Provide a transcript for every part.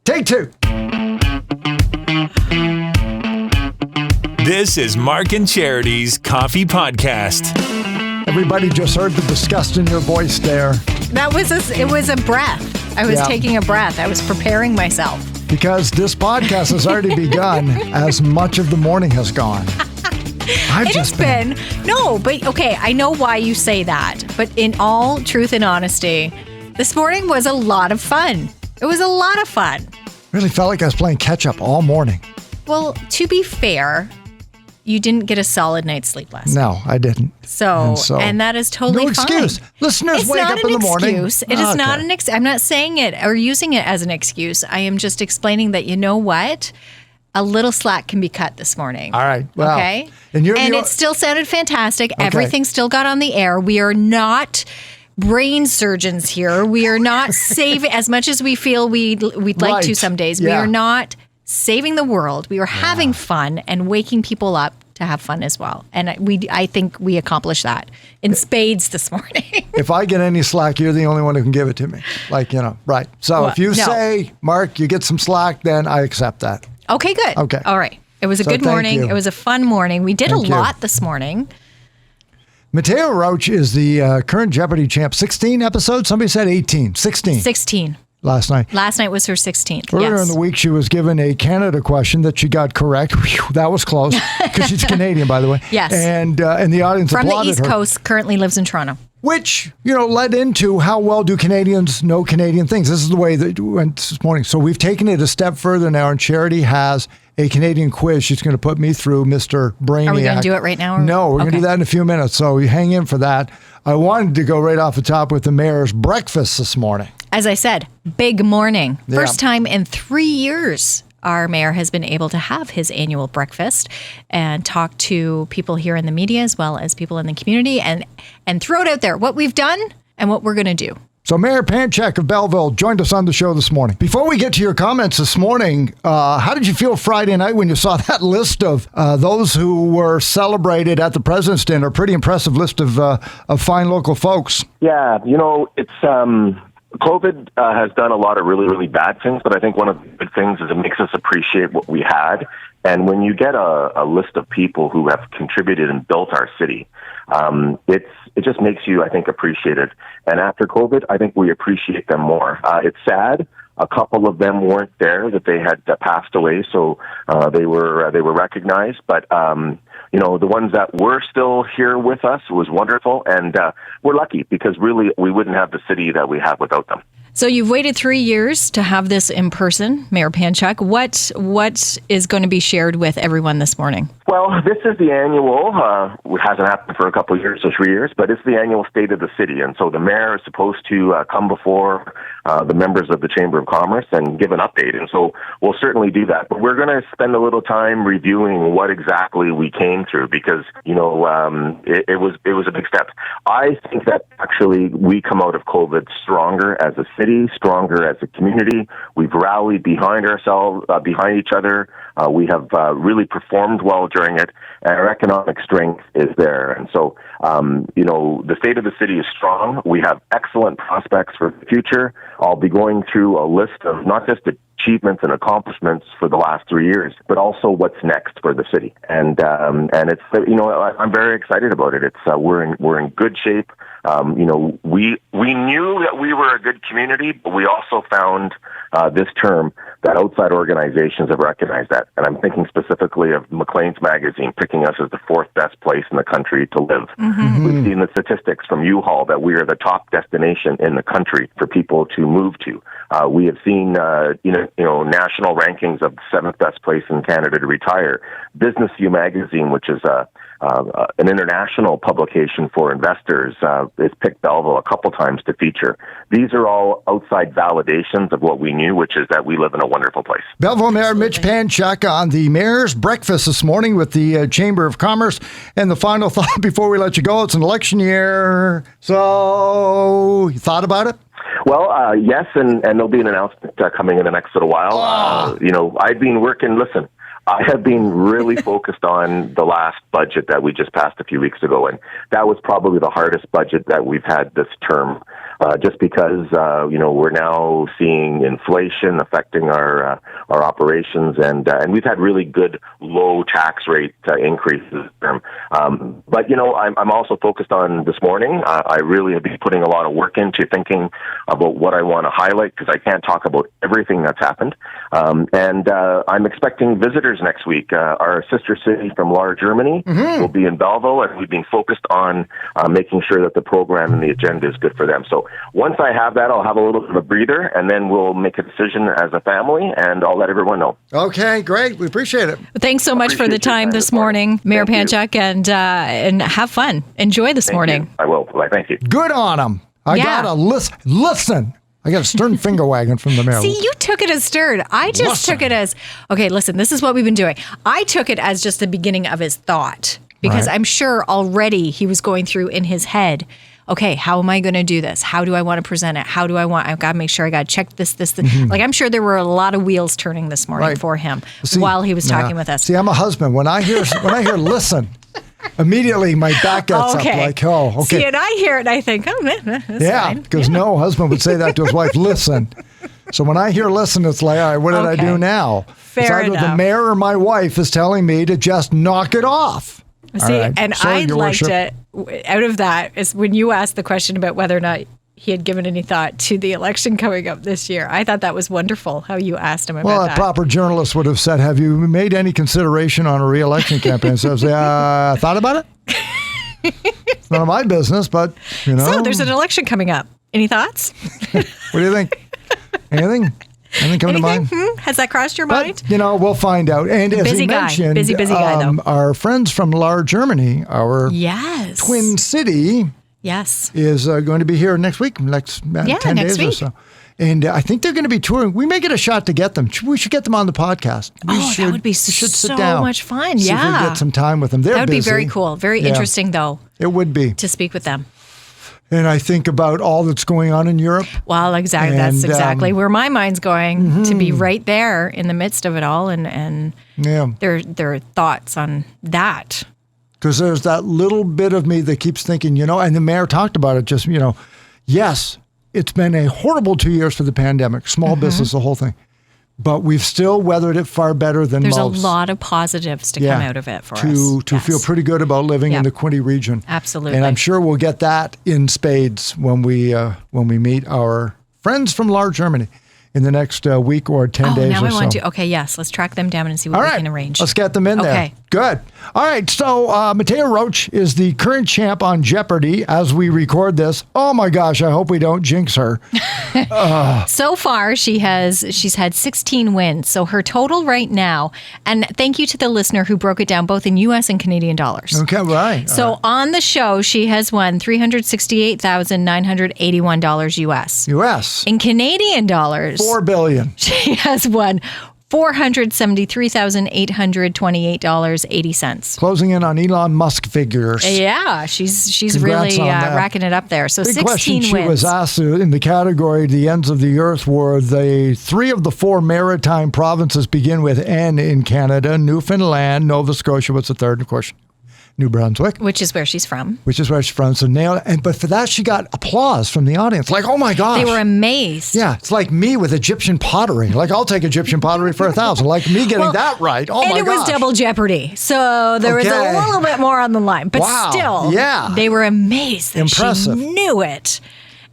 Take two. This is Mark and Charity's Coffee Podcast. Everybody just heard the disgust in your voice there. It was a breath. I was taking a breath. I was preparing myself. Because this podcast has already begun as much of the morning has gone. Okay, I know why you say that. But in all truth and honesty, this morning was a lot of fun. It was a lot of fun. Really felt like I was playing catch up all morning. Well, to be fair, you didn't get a solid night's sleep last night. No, I didn't. And that is totally fine. No excuse. Listeners wake up in the morning. It is not an excuse. I'm not saying it or using it as an excuse. I am just explaining that, you know what? A little slack can be cut this morning. All right. Well, okay. And it still sounded fantastic. Okay. Everything still got on the air. We are not brain surgeons here. We are not saving as much as we feel we'd like to some days. Yeah. We are not saving the world. We are having fun and waking people up to have fun as well. And I think we accomplished that in spades this morning. If I get any slack, you're the only one who can give it to me. Right. So if you say, Mark, you get some slack, then I accept that. Okay, good. Okay. All right. It was a good morning. It was a fun morning. We did a lot this morning. Mateo Roach is the current Jeopardy champ. 16 episodes? Somebody said 18. 16. 16. Last night. Last night was her 16th. Earlier in the week, she was given a Canada question that she got correct. Whew, that was close because she's Canadian, by the way. Yes. And the audience applauded her. From the East Coast, currently lives in Toronto. Which, led into how well do Canadians know Canadian things. This is the way that we went this morning. So we've taken it a step further now, and Charity has a Canadian quiz she's going to put me through, Mr. Brainiac. Are we going to do it right now? No, we're going to do that in a few minutes. So you hang in for that. I wanted to go right off the top with the mayor's breakfast this morning. As I said, big morning. First time in 3 years, our mayor has been able to have his annual breakfast and talk to people here in the media as well as people in the community and throw it out there, what we've done and what we're going to do. So Mayor Panciuk of Belleville joined us on the show this morning. Before we get to your comments this morning, how did you feel Friday night when you saw that list of those who were celebrated at the President's Dinner? Pretty impressive list of fine local folks. Yeah, it's... COVID has done a lot of really, really bad things, but I think one of the good things is it makes us appreciate what we had. And when you get a list of people who have contributed and built our city, it just makes you, I think, appreciate it. And after COVID, I think we appreciate them more. It's sad. A couple of them weren't there, that they had passed away, so they were recognized. But the ones that were still here with us was wonderful, and we're lucky because really we wouldn't have the city that we have without them. So you've waited 3 years to have this in person, Mayor Panciuk. What is going to be shared with everyone this morning? Well, this is the annual, it hasn't happened for a couple of years or 3 years, but it's the annual State of the City. And so the mayor is supposed to come before the members of the Chamber of Commerce and give an update. And so we'll certainly do that. But we're going to spend a little time reviewing what exactly we came through because, it was a big step. I think that actually we come out of COVID stronger as a city, stronger as a community. We've rallied behind ourselves, behind each other. We have really performed well during it, and our economic strength is there. And so, the state of the city is strong. We have excellent prospects for the future. I'll be going through a list of not just achievements and accomplishments for the last 3 years, but also what's next for the city. And it's, I'm very excited about it. It's, we're in good shape. We knew that we were a good community, but we also found this term that outside organizations have recognized that. And I'm thinking specifically of Maclean's magazine picking us as the 4th best place in the country to live. Mm-hmm. We've seen the statistics from U-Haul that we are the top destination in the country for people to move to. We have seen, national rankings of the 7th best place in Canada to retire. Business View magazine, which is an international publication for investors, has picked Belleville a couple times to feature. These are all outside validations of what we knew, which is that we live in a wonderful place. Belleville Mayor Mitch Panciuk on the Mayor's Breakfast this morning with the Chamber of Commerce. And the final thought before we let you go, it's an election year. So, you thought about it? Well, yes, and there'll be an announcement coming in the next little while. I've been working, I have been really focused on the last budget that we just passed a few weeks ago, and that was probably the hardest budget that we've had this term, just because, we're now seeing inflation affecting our operations, and we've had really good low tax rate increases this term. But, I'm also focused on this morning. I really have been putting a lot of work into thinking about what I want to highlight, because I can't talk about everything that's happened. And I'm expecting visitors next week. Our sister city from Lahr, Germany will be in Belleville, and we've been focused on making sure that the program and the agenda is good for them. So once I have that, I'll have a little bit of a breather, and then we'll make a decision as a family, and I'll let everyone know. Okay, great. We appreciate it. Thanks so much for the time this morning, Mayor Panciuk, and have fun. Enjoy this morning. I will. Well, thank you. Good on them. I gotta listen. I got a stern finger wagging from the mayor. See, you took it as stern. I just took it as, okay, listen, this is what we've been doing. I took it as just the beginning of his thought, because I'm sure already he was going through in his head, okay, how am I going to do this? How do I want to present it? I've got to make sure I got to check this. Like, I'm sure there were a lot of wheels turning this morning for him while he was talking with us. See, I'm a husband. When I hear listen, immediately my back gets up like, oh, okay. See, and I hear it and I think, that's fine. Because no husband would say that to his wife, listen. So when I hear listen, it's like, all right, what did I do now? Fair it's either enough. the mayor or my wife is telling me to just knock it off. See, right. and Sorry, I Your liked Worship. it out of that is when you asked the question about whether or not he had given any thought to the election coming up this year. I thought that was wonderful how you asked him about that. Well, a proper journalist would have said, have you made any consideration on a re-election campaign? So I say, thought about it? It's none of my business, but, So there's an election coming up. Any thoughts? What do you think? Anything? Anything come to mind? Has that crossed your mind? But, we'll find out. And as Busy he guy. mentioned, Busy guy, though. Our friends from Lahr, Germany, our Yes. twin city, Yes. is going to be here next week, next 10 next days or week. so. And I think they're going to be touring. We may get a shot to get them. We should get them on the podcast. That would be sit so down, much fun. see if we get some time with them. They're That would busy. be very cool. Very interesting, though, It would be. to speak with them. And I think about all that's going on in Europe. Well, exactly. That's exactly where my mind's going, to be right there in the midst of it all, and their thoughts on that. Because there's that little bit of me that keeps thinking, and the mayor talked about it just, yes, it's been a horrible 2 years for the pandemic, small business, the whole thing. But we've still weathered it far better than most. There's a lot of positives to come out of it for us. To feel pretty good about living in the Quinte region. Absolutely. And I'm sure we'll get that in spades when we meet our friends from Lahr, Germany in the next week or 10 days now or I so. want to. Okay, yes. Let's track them down and see what All we right, can arrange. let's get them in there. Okay. Good. All right. So Mateo Roach is the current champ on Jeopardy as we record this. Oh my gosh! I hope we don't jinx her. So far, she's had 16 wins. So her total right now, and thank you to the listener who broke it down both in U.S. and Canadian dollars. Okay. Right. So on the show, she has won $368,981 U.S. U.S. In Canadian dollars, $4 billion. she has won $473,828.80. Closing in on Elon Musk figures. Yeah, she's Congrats really on that. racking it up there. So Big 16 question wins. she was asked in the category, the ends of the earth, were the three of the four maritime provinces begin with N in Canada: Newfoundland, Nova Scotia. What's the third? Of course, New Brunswick. Which is where she's from. So nailed it. But for that, she got applause from the audience. Like, oh my gosh. They were amazed. Yeah, it's like me with Egyptian pottery. Like, I'll take Egyptian pottery for 1,000. Like me getting that right. Oh my gosh. And it was double jeopardy. So there was a little bit more on the line. But still, they were amazed that Impressive. she knew it.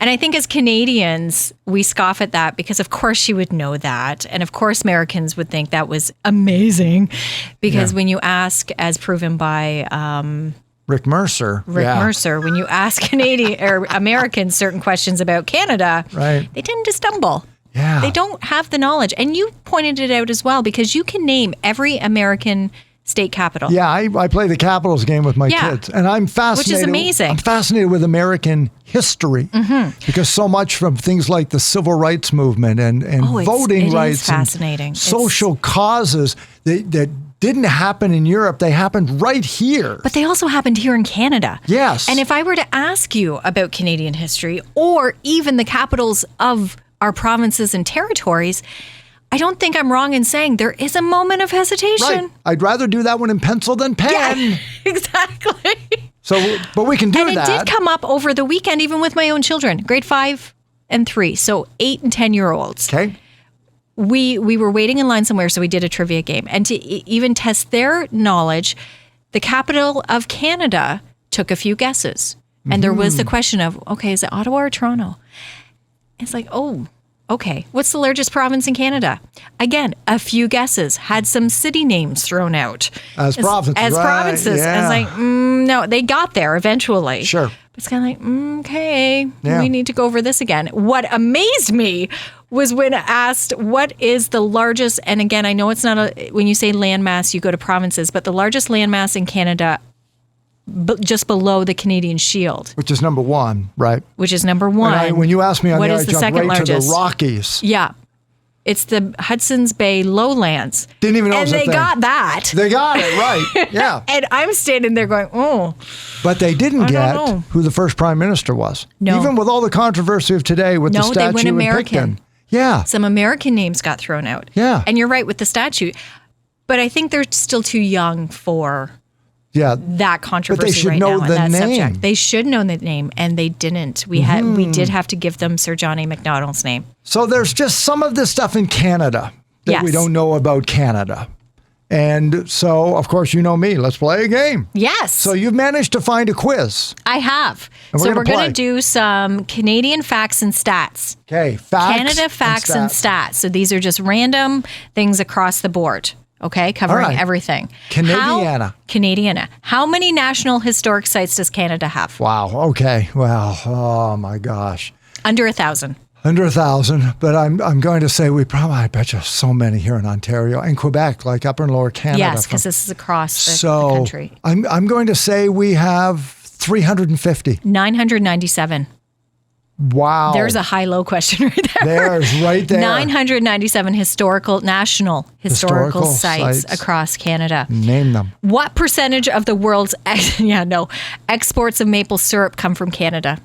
And I think as Canadians, we scoff at that because, of course, she would know that. And, of course, Americans would think that was amazing because when you ask, as proven by Rick Mercer. Mercer, when you ask Canadian or Americans certain questions about Canada, they tend to stumble. Yeah. They don't have the knowledge. And you pointed it out as well because you can name every American state capital. Yeah, I play the Capitals game with my kids, and I'm fascinated. Which is amazing. I'm fascinated with American history because so much from things like the civil rights movement and voting rights, fascinating. And social causes that didn't happen in Europe. They happened right here. But they also happened here in Canada. Yes. And if I were to ask you about Canadian history or even the capitals of our provinces and territories, I don't think I'm wrong in saying there is a moment of hesitation. Right. I'd rather do that one in pencil than pen. Yeah, exactly. So, but we can do and that. And it did come up over the weekend, even with my own children, grade 5 and 3. So 8 and 10-year-olds. Okay. We were waiting in line somewhere, so we did a trivia game. And to even test their knowledge, the capital of Canada took a few guesses. And there was the question of, okay, is it Ottawa or Toronto? It's like, oh, okay. What's the largest province in Canada? Again, a few guesses. Had some city names thrown out. As provinces. As right, provinces. yeah. I was like, no, they got there eventually. Sure. It's kind of like, okay, Yeah. we need to go over this again. What amazed me was when asked, what is the largest, and again, I know it's not when you say landmass, you go to provinces, but the largest landmass in Canada, just below the Canadian Shield. Which is number 1, right? Which is number 1. When you asked me on what there, is I the jumped second right largest? to the Rockies. Yeah. It's the Hudson's Bay lowlands. Didn't even know it and was a they thing. got that. They got it, right. Yeah. And I'm standing there going, oh. But they didn't don't get know. who the first prime minister was. No. Even with all the controversy of today with the No, they statue went in American. Picton. Yeah. Some American names got thrown out. Yeah. And you're right with the statue. But I think they're still too young for Yeah. that controversy should right know now on the that name. subject. They should know the name, and they didn't. We did have to give them Sir John A. Macdonald's name. So there's just some of this stuff in Canada that we Yes. don't know about Canada. And so, of course, you know me. Let's play a game. Yes. So you've managed to find a quiz. I have. And So we're we're gonna going to play. do some Canadian facts and stats. Okay. Facts. Canada facts and stats. So these are just random things across the board. Okay, covering All right. everything. Canadiana. Canadiana. How many national historic sites does Canada have? Wow. Okay. Well, oh my gosh. Under 1,000. Under 1,000, but I'm going to say I bet you so many here in Ontario and Quebec, like Upper and Lower Canada. Yes, because this is across the So country. I'm going to say we have 350. 997. Wow. There's a high-low question right there. There's right there. 997 national historical sites sites. across Canada. Name them. What percentage of the world's exports of maple syrup come from Canada?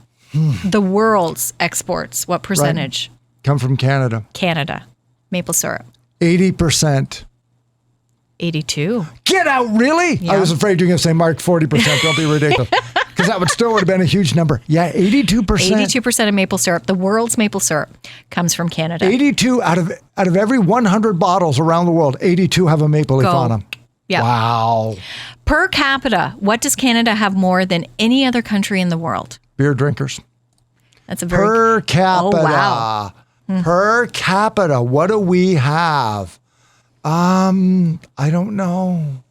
The world's exports, what percentage? Come from Canada. Canada. Maple syrup. 80%. 82. Get out, really? Yeah. I was afraid you were going to say, Mark, 40%. Don't be ridiculous. Because that would have been a huge number. Yeah, 82%. 82% of maple syrup, the world's maple syrup, comes from Canada. 82 out of every 100 bottles around the world, 82 have a maple leaf Go. on them. Yeah. Wow. Per capita, what does Canada have more than any other country in the world? Beer drinkers. That's a very Per capita. Oh, wow. Per capita. What do we have? I don't know.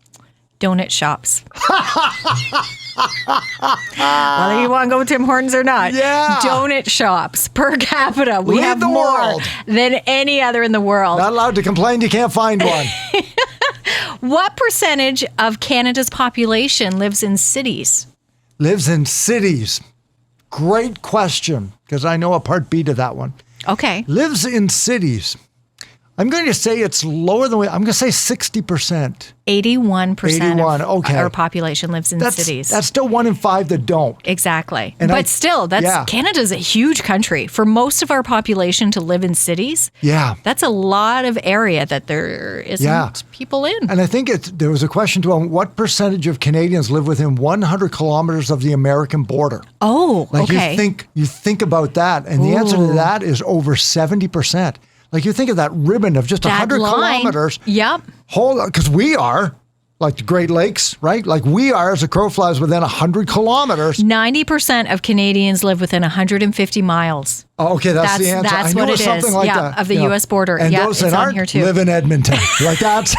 donut shops. Whether you want to go Tim Hortons or not. Yeah. Donut shops per capita. We Lead have the more world. than any other in the world. Not allowed to complain. You can't find one. What percentage of Canada's population lives in cities? Lives in cities. Great question, because I know a part B to that one. Okay. Lives in cities. I'm going to say it's lower than I'm going to say 60%. 81% 81, of okay. our population lives in cities. That's still 1 in 5 that don't. Exactly. And But still, Canada's a huge country. For most of our population to live in cities, Yeah. that's a lot of area that there isn't people in. And I think there was a question to what percentage of Canadians live within 100 kilometers of the American border? Oh, Like okay. you think about that, and the answer to that is over 70%. Like you think of that ribbon of just 100 kilometers. Yep. Because we are, like the Great Lakes, right? Like we are, as a crow flies, within 100 kilometers. 90% of Canadians live within 150 miles. Oh, okay, that's the answer. That's I knew what it was it something is. like Yeah, that. of the U.S. border. And Yeah, those it's that on aren't here too. live in Edmonton. Like that's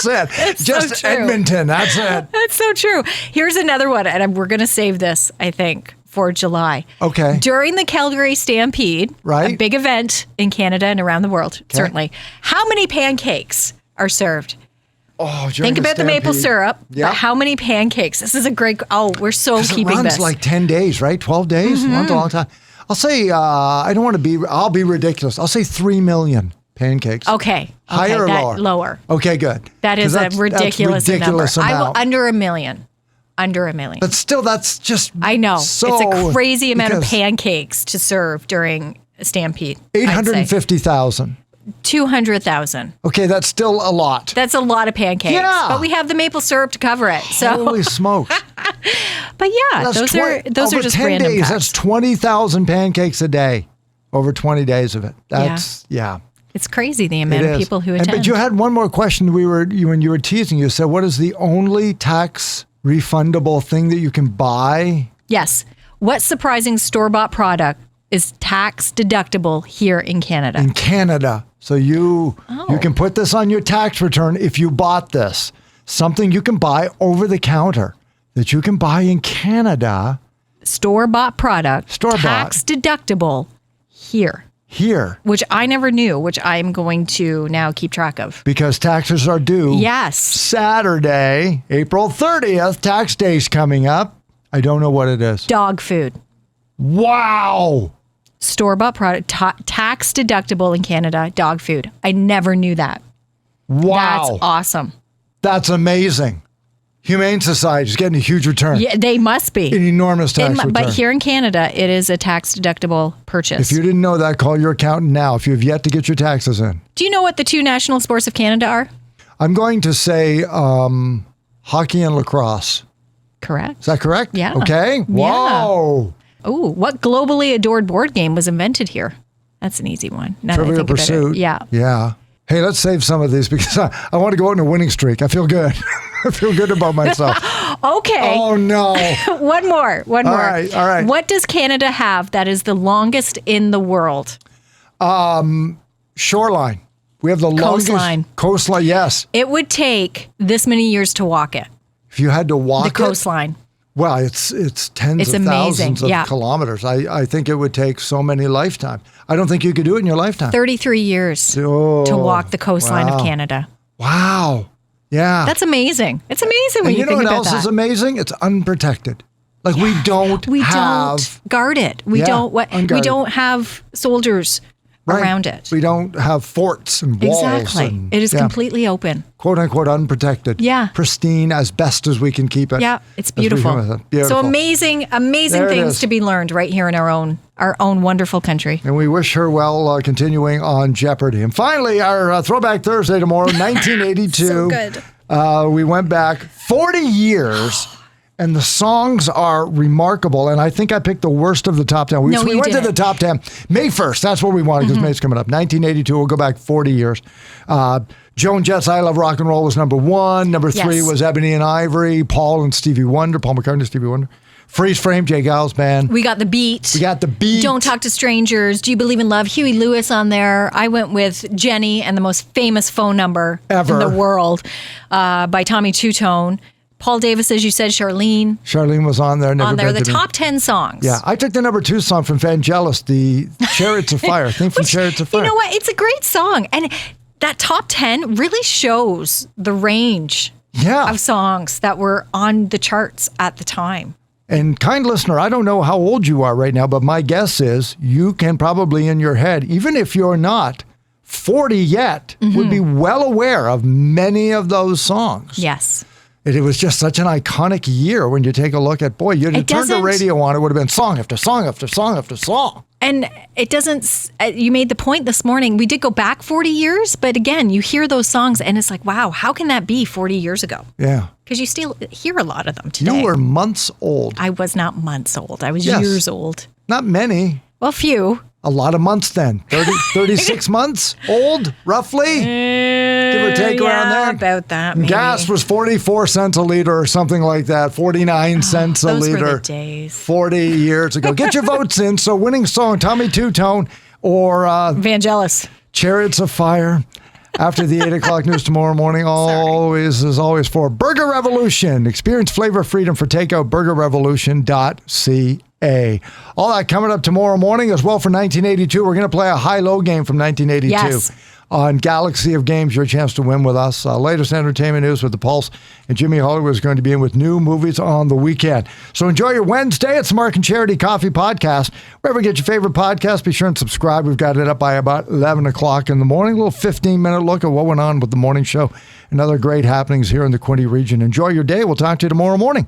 it. It's Just so true. Edmonton. That's it. That's so true. Here's another one, and we're going to save this, I think, for July. Okay. During the Calgary Stampede, Right. a big event in Canada and around the world, certainly, how many pancakes are served? Oh, Think about the maple Stampede. syrup, Yep. but how many pancakes? This is a great, we're so 'Cause keeping it runs this. Mm-hmm. like 10 days, right? 12 days? Runs a long time. I'll say, I'll be ridiculous. I'll say 3 million pancakes. Okay. Higher or that, lower? Lower. Okay, good. That is 'Cause a that's ridiculous ridiculous number. I will amount. under a million. Under a million. But still, that's just I know. so, it's a crazy amount of because pancakes to serve during a stampede. I'd say. 850,000. 200,000. Okay, that's still a lot. That's a lot of pancakes. Yeah. But we have the maple syrup to cover it. So, Holy smokes. but yeah, That's those are just 10 random days. facts. That's 20,000 pancakes a day over 20 days of it. That's, yeah. It's crazy the amount of people who attend. But you had one more question when you were teasing. You said, what is the only tax refundable thing that you can buy? Yes. What surprising store-bought product is tax deductible here in Canada? In Canada. So you can put this on your tax return if you bought this. Something you can buy over the counter that you can buy in Canada. Store-bought product. Store-bought. Tax deductible here. Here. Which I never knew, which I'm going to now keep track of. Because taxes are due. Yes. Saturday, April 30th, tax day's coming up. I don't know what it is. Dog food. Wow. Store-bought product, tax deductible in Canada, dog food. I never knew that. Wow. That's awesome. That's amazing. Humane Society is getting a huge return. Yeah, they must be. An enormous tax return. But here in Canada, it is a tax deductible purchase. If you didn't know that, call your accountant now if you have yet to get your taxes in. Do you know what the two national sports of Canada are? I'm going to say hockey and lacrosse. Correct. Is that correct? Yeah. Okay. Whoa. Oh, what globally adored board game was invented here? That's an easy one. Now that I Trivial think about it. Pursuit. Yeah. Yeah. Hey, let's save some of these because I want to go out in a winning streak. I feel good. I feel good about myself. Okay. Oh, no. One more. All right. What does Canada have that is the longest in the world? Shoreline. We have the Coastline. longest coastline. Yes. It would take this many years to walk it. If you had to walk The coastline. Well, it's tens It's of amazing, thousands of kilometers. I think it would take so many lifetimes. I don't think you could do it in your lifetime. 33 years to walk the coastline of Canada. Wow. Yeah. That's amazing. It's amazing when and you think know about what else that. is amazing? It's unprotected. Like we don't guard it. We unguarded. don't have soldiers around it. We don't have forts and walls. Exactly. It is completely open. Quote unquote unprotected. Yeah. Pristine as best as we can keep it. Yeah, it's beautiful. So amazing things to be learned right here in our own wonderful country. And we wish her well continuing on Jeopardy. And finally, our Throwback Thursday tomorrow, 1982. So good. We went back 40 years. And the songs are remarkable. And I think I picked the worst of the top 10. We went to the top 10. May 1st. That's what we wanted because May's coming up. 1982. We'll go back 40 years. Joan Jett's I Love Rock and Roll was number 1. Number 3 was Ebony and Ivory. Paul and Stevie Wonder. Paul McCartney, Stevie Wonder. Freeze Frame, Jay Giles Band. We got the beat. Don't Talk to Strangers. Do You Believe in Love? Huey Lewis on there. I went with Jenny and the most famous phone number ever in the world by Tommy Two-Tone. Paul Davis, as you said, Charlene. Charlene was on there. The top 10 songs. Yeah, I took the number 2 song from Vangelis, the Chariots of Fire. Thing from Chariots of Fire. You know what? It's a great song. And that top 10 really shows the range of songs that were on the charts at the time. And kind listener, I don't know how old you are right now, but my guess is you can probably in your head, even if you're not 40 yet, would be well aware of many of those songs. Yes. It was just such an iconic year when you take a look at, you'd have turned the radio on, it would have been song after song after song after song. And it doesn't, you made the point this morning, we did go back 40 years, but again, you hear those songs and it's like, wow, how can that be 40 years ago? Yeah. Because you still hear a lot of them today. You were months old. I was not months old. I was years old. Not many. Well, few. A lot of months then. 36 months old, roughly? Give or take around there. About that, maybe. Gas was 44 cents a liter or something like that. 49 cents a liter. Those were the days. 40 years ago. Get your votes in. So winning song, Tommy Two-Tone or Vangelis. Chariots of Fire. After the 8 o'clock news tomorrow morning, always for Burger Revolution. Experience flavor freedom for takeout, burgerrevolution.ca. All that coming up tomorrow morning as well for 1982. We're going to play a high-low game from 1982. Yes. On Galaxy of Games, your chance to win with us. Latest entertainment news with The Pulse. And Jimmy Hollywood is going to be in with new movies on the weekend. So enjoy your Wednesday. It's the Mark and Charity Coffee Podcast. Wherever you get your favorite podcast, be sure and subscribe. We've got it up by about 11 o'clock in the morning. A little 15-minute look at what went on with the morning show and other great happenings here in the Quinte region. Enjoy your day. We'll talk to you tomorrow morning.